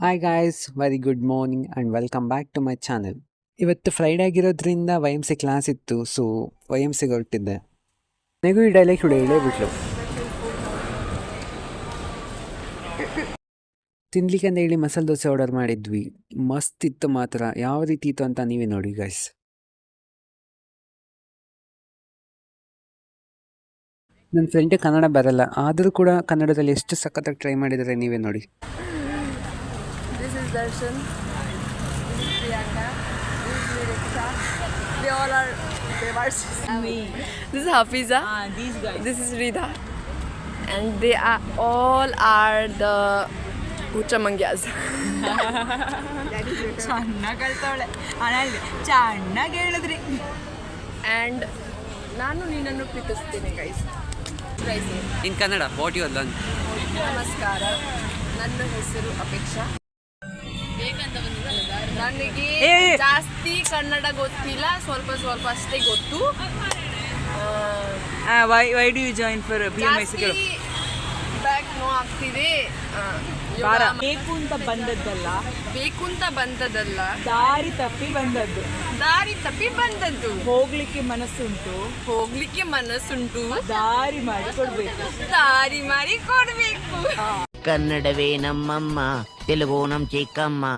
Hi guys, very good morning and welcome back to my channel. ಇವತ್ತು Friday ಆಗಿರೋದ್ರಿಂದ Y M C class ಇತ್ತು, so Y M ಸಿಗೆ ಹೊರಟಿದ್ದೆ. ನನಗೂ ಈ ಡೈಲಾಗ್ ಕೂಡ ಹೇಳೇಬಿಟ್ಲು. ತಿನ್ಲಿಕ್ಕೆ ಅಂತ ಹೇಳಿ ಮಸಾಲೆ ದೋಸೆ ಆರ್ಡರ್ ಮಾಡಿದ್ವಿ. ಮಸ್ತ್ ಇತ್ತು ಮಾತ್ರ. ಯಾವ ರೀತಿ ಇತ್ತು ಅಂತ ನೀವೇ ನೋಡಿ ಗೈಸ್. ನನ್ನ ಫ್ರೆಂಡಿಗೆ ಕನ್ನಡ ಬರಲ್ಲ, ಆದರೂ ಕೂಡ ಕನ್ನಡದಲ್ಲಿ ಎಷ್ಟು ಸಖತ್ತಾಗಿ ಟ್ರೈ ಮಾಡಿದರೆ ನೀವೇ ನೋಡಿ. This is Darshan, this is Priyanka, this is Nireksha. They all are Devars. Me. This is Hafiza. These guys. This is Rida. And they are all are the Uchamangyas. ಚೆನ್ನಾಗಿ ಹೇಳ್ತಾವಳೆ ಅಣ್ಣ ಚೆನ್ನಾಗಿ ಹೇಳಿದ್ರಿ. And ನಾನು ನಿನ್ನನ್ನು ಪ್ರೀತಿಸ್ತೀನಿ guys. In Kannada what your learn. ನಮಸ್ಕಾರ, ನನ್ನ ಹೆಸರು ಅಪೇಕ್ಷಾ. ನನಗೆ ಜಾಸ್ತಿ ಕನ್ನಡ ಗೊತ್ತಿಲ್ಲ, ಸ್ವಲ್ಪ ಸ್ವಲ್ಪ ಅಷ್ಟೇ ಗೊತ್ತು. Why do you join for BMIC? Back no ಆಗ್ತಿದೆ. ಬೇಕು ಅಂತ ಬಂದದ್ದಲ್ಲ, ಬೇಕು ಅಂತ ಬಂದದಲ್ಲ, ದಾರಿ ತಪ್ಪಿ ಬಂದದ್ದು. ದಾರಿ ತಪ್ಪಿ ಬಂದದ್ದು. ಹೋಗ್ಲಿಕ್ಕೆ ಮನಸ್ಸುಂಟು, ಹೋಗ್ಲಿಕ್ಕೆ ಮನಸ್ಸುಂಟು, ದಾರಿ ಮಾಡಿ ಕೊಡ್ಬೇಕು. ದಾರಿ ಮಾಡಿ ಕೊಡ್ಬೇಕು. ಕನ್ನಡವೇ ನಮ್ಮಮ್ಮ, ತೆಲುಗು ನಮ್ಮ ಚಿಕ್ಕಮ್ಮ.